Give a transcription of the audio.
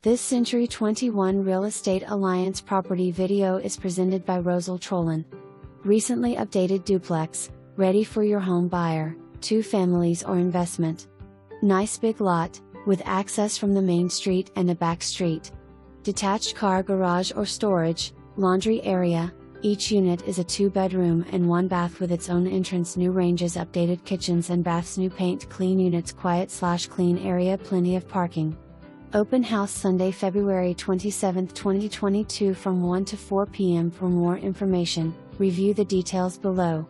This Century 21 Real Estate Alliance property video is presented by Rosel Trolan. Recently updated duplex, ready for your home buyer, 2 families or investment. Nice big lot, with access from the main street and a back street. Detached car garage or storage, laundry area. Each unit is a 2-bedroom and 1 bath with its own entrance, new ranges, updated kitchens and baths, new paint, clean units, quiet/clean area, plenty of parking. Open house Sunday, February 27, 2022 from 1 to 4 p.m. For more information, review the details below.